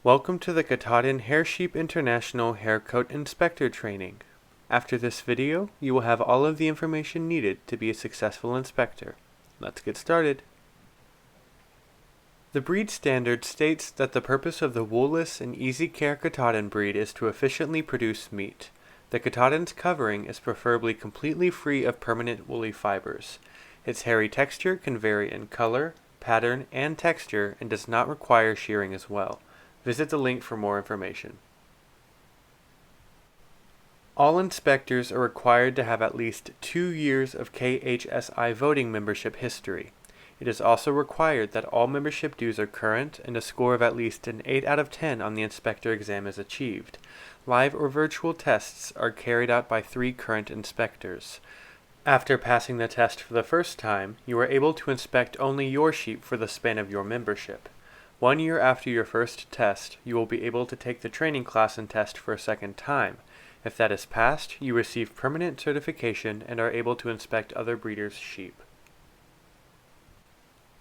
Welcome to the Katahdin Hair Sheep International Haircoat Inspector Training. After this video, you will have all of the information needed to be a successful inspector. Let's get started. The breed standard states that the purpose of the woolless and easy care Katahdin breed is to efficiently produce meat. The Katahdin's covering is preferably completely free of permanent woolly fibers. Its hairy texture can vary in color, pattern, and texture and does not require shearing as well. Visit the link for more information. All inspectors are required to have at least 2 years of KHSI voting membership history. It is also required that all membership dues are current and a score of at least an 8 out of 10 on the inspector exam is achieved. Live or virtual tests are carried out by 3 current inspectors. After passing the test for the first time, you are able to inspect only your sheep for the span of your membership. 1 year after your first test, you will be able to take the training class and test for a second time. If that is passed, you receive permanent certification and are able to inspect other breeders' sheep.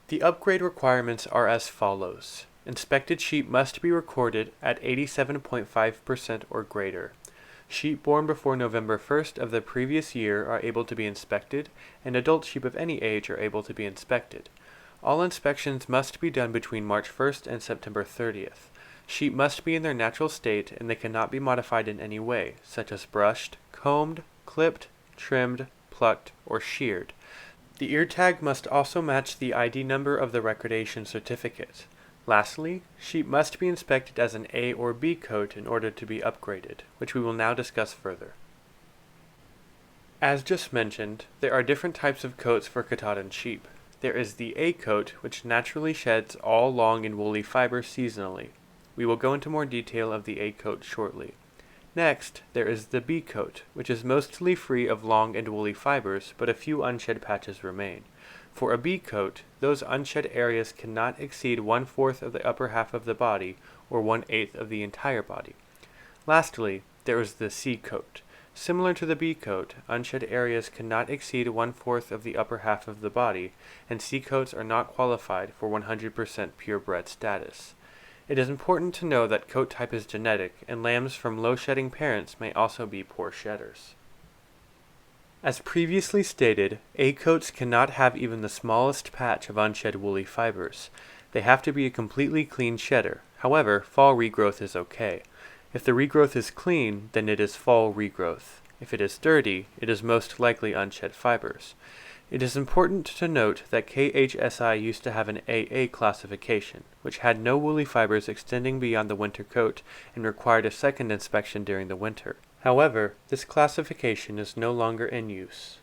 The upgrade requirements are as follows. Inspected sheep must be recorded at 87.5% or greater. Sheep born before November 1st of the previous year are able to be inspected, and adult sheep of any age are able to be inspected. All inspections must be done between March 1st and September 30th. Sheep must be in their natural state and they cannot be modified in any way, such as brushed, combed, clipped, trimmed, plucked, or sheared. The ear tag must also match the ID number of the recordation certificate. Lastly, sheep must be inspected as an A or B coat in order to be upgraded, which we will now discuss further. As just mentioned, there are different types of coats for Katahdin sheep. There is the A coat, which naturally sheds all long and woolly fibers seasonally. We will go into more detail of the A coat shortly. Next, there is the B coat, which is mostly free of long and woolly fibers, but a few unshed patches remain. For a B coat, those unshed areas cannot exceed 1/4 of the upper half of the body, or 1/8 of the entire body. Lastly, there is the C coat. Similar to the B coat, unshed areas cannot exceed 1/4 of the upper half of the body, and C coats are not qualified for 100% purebred status. It is important to know that coat type is genetic, and lambs from low-shedding parents may also be poor shedders. As previously stated, A coats cannot have even the smallest patch of unshed woolly fibers. They have to be a completely clean shedder. However, fall regrowth is okay. If the regrowth is clean, then it is fall regrowth. If it is dirty, it is most likely unshed fibers. It is important to note that KHSI used to have an AA classification, which had no woolly fibers extending beyond the winter coat and required a second inspection during the winter. However, this classification is no longer in use.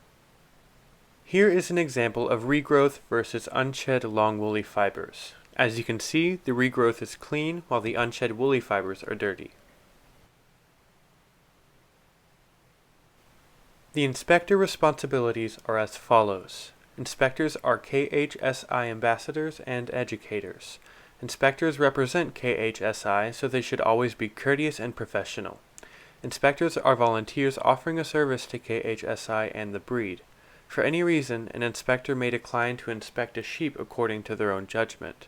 Here is an example of regrowth versus unshed long woolly fibers. As you can see, the regrowth is clean while the unshed woolly fibers are dirty. The inspector responsibilities are as follows. Inspectors are KHSI ambassadors and educators. Inspectors represent KHSI, so they should always be courteous and professional. Inspectors are volunteers offering a service to KHSI and the breed. For any reason, an inspector may decline to inspect a sheep according to their own judgment.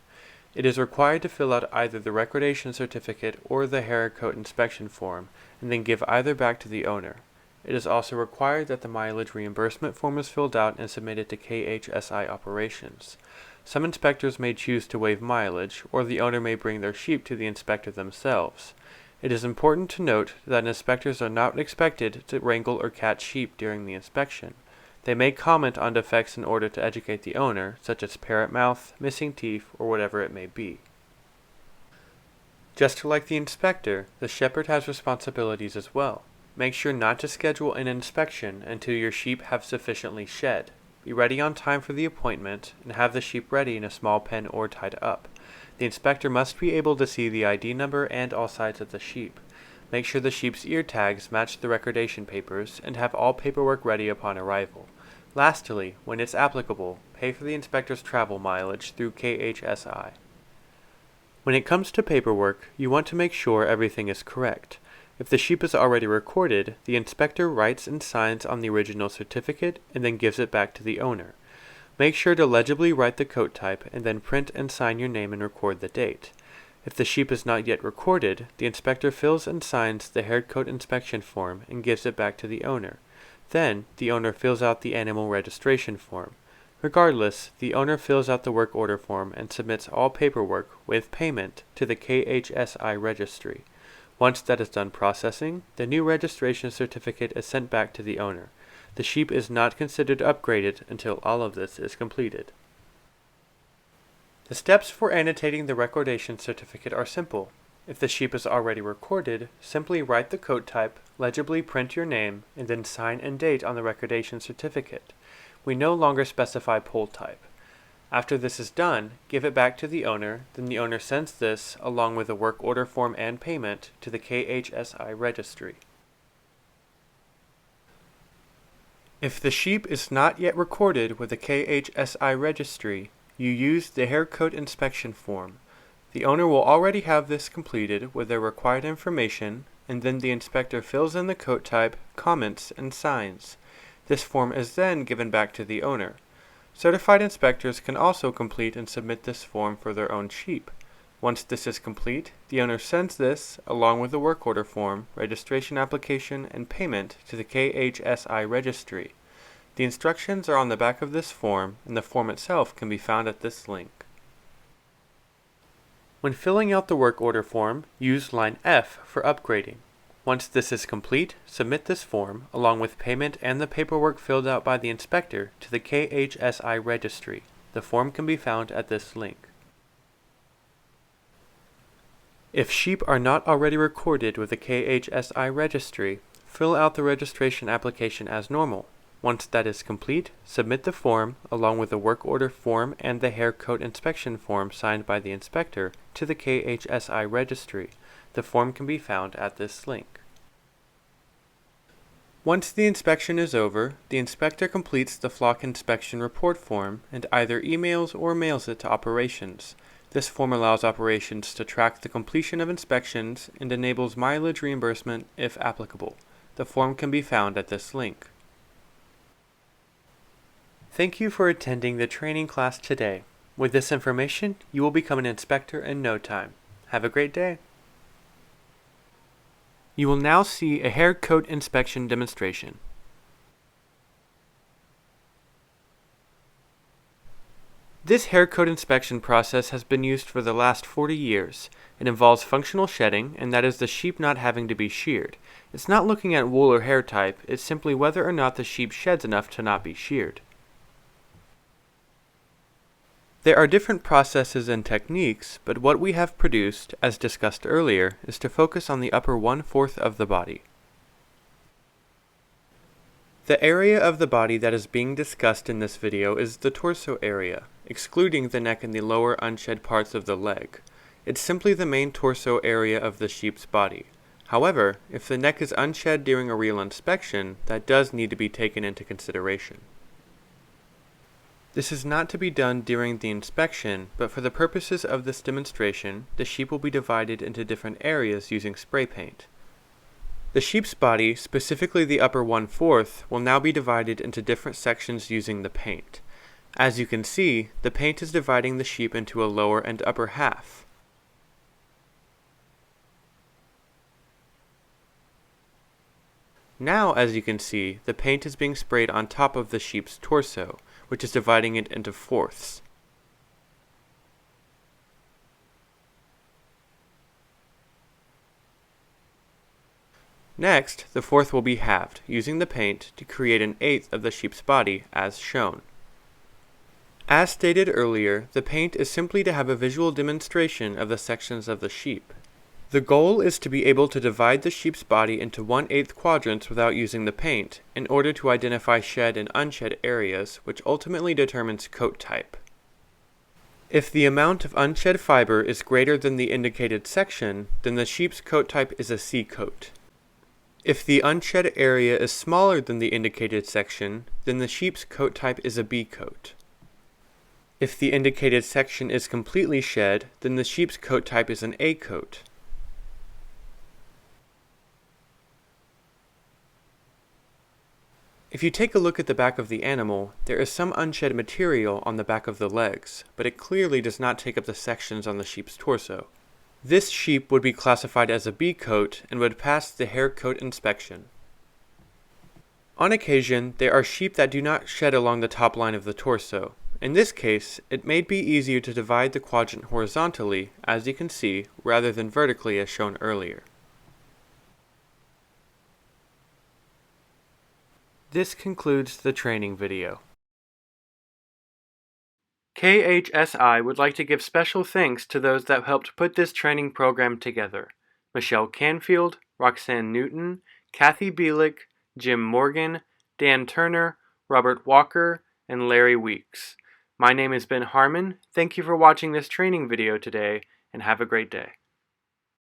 It is required to fill out either the recordation certificate or the Haircoat inspection form, and then give either back to the owner. It is also required that the mileage reimbursement form is filled out and submitted to KHSI operations. Some inspectors may choose to waive mileage, or the owner may bring their sheep to the inspector themselves. It is important to note that inspectors are not expected to wrangle or catch sheep during the inspection. They may comment on defects in order to educate the owner, such as parrot mouth, missing teeth, or whatever it may be. Just like the inspector, the shepherd has responsibilities as well. Make sure not to schedule an inspection until your sheep have sufficiently shed. Be ready on time for the appointment, and have the sheep ready in a small pen or tied up. The inspector must be able to see the ID number and all sides of the sheep. Make sure the sheep's ear tags match the recordation papers, and have all paperwork ready upon arrival. Lastly, when it's applicable, pay for the inspector's travel mileage through KHSI. When it comes to paperwork, you want to make sure everything is correct. If the sheep is already recorded, the inspector writes and signs on the original certificate and then gives it back to the owner. Make sure to legibly write the coat type and then print and sign your name and record the date. If the sheep is not yet recorded, the inspector fills and signs the Haircoat inspection form and gives it back to the owner. Then, the owner fills out the animal registration form. Regardless, the owner fills out the work order form and submits all paperwork, with payment, to the KHSI registry. Once that is done processing, the new registration certificate is sent back to the owner. The sheep is not considered upgraded until all of this is completed. The steps for annotating the recordation certificate are simple. If the sheep is already recorded, simply write the coat type, legibly print your name, and then sign and date on the recordation certificate. We no longer specify poll type. After this is done, give it back to the owner, then the owner sends this, along with a work order form and payment, to the KHSI registry. If the sheep is not yet recorded with the KHSI registry, you use the Haircoat inspection form. The owner will already have this completed with the required information, and then the inspector fills in the coat type, comments, and signs. This form is then given back to the owner. Certified inspectors can also complete and submit this form for their own sheep. Once this is complete, the owner sends this, along with the work order form, registration application, and payment, to the KHSI registry. The instructions are on the back of this form, and the form itself can be found at this link. When filling out the work order form, use line F for upgrading. Once this is complete, submit this form, along with payment and the paperwork filled out by the inspector, to the KHSI registry. The form can be found at this link. If sheep are not already recorded with the KHSI registry, fill out the registration application as normal. Once that is complete, submit the form, along with the work order form and the Haircoat inspection form signed by the inspector, to the KHSI registry. The form can be found at this link. Once the inspection is over, the inspector completes the flock inspection report form and either emails or mails it to operations. This form allows operations to track the completion of inspections and enables mileage reimbursement if applicable. The form can be found at this link. Thank you for attending the training class today. With this information, you will become an inspector in no time. Have a great day. You will now see a Haircoat inspection demonstration. This Haircoat inspection process has been used for the last 40 years. It involves functional shedding, and that is the sheep not having to be sheared. It's not looking at wool or hair type, it's simply whether or not the sheep sheds enough to not be sheared. There are different processes and techniques, but what we have produced, as discussed earlier, is to focus on the upper 1/4 of the body. The area of the body that is being discussed in this video is the torso area, excluding the neck and the lower unshed parts of the leg. It's simply the main torso area of the sheep's body. However, if the neck is unshed during a real inspection, that does need to be taken into consideration. This is not to be done during the inspection, but for the purposes of this demonstration, the sheep will be divided into different areas using spray paint. The sheep's body, specifically the upper 1/4, will now be divided into different sections using the paint. As you can see, the paint is dividing the sheep into a lower and upper half. Now, as you can see, the paint is being sprayed on top of the sheep's torso, which is dividing it into fourths. Next, the fourth will be halved, using the paint to create an eighth of the sheep's body, as shown. As stated earlier, the paint is simply to have a visual demonstration of the sections of the sheep. The goal is to be able to divide the sheep's body into 1/8 quadrants without using the paint, in order to identify shed and unshed areas, which ultimately determines coat type. If the amount of unshed fiber is greater than the indicated section, then the sheep's coat type is a C coat. If the unshed area is smaller than the indicated section, then the sheep's coat type is a B coat. If the indicated section is completely shed, then the sheep's coat type is an A coat. If you take a look at the back of the animal, there is some unshed material on the back of the legs, but it clearly does not take up the sections on the sheep's torso. This sheep would be classified as a B coat and would pass the Haircoat inspection. On occasion, there are sheep that do not shed along the top line of the torso. In this case, it may be easier to divide the quadrant horizontally, as you can see, rather than vertically as shown earlier. This concludes the training video. KHSI would like to give special thanks to those that helped put this training program together: Michelle Canfield, Roxanne Newton, Kathy Bielick, Jim Morgan, Dan Turner, Robert Walker, and Larry Weeks. My name is Ben Harmon. Thank you for watching this training video today, and have a great day.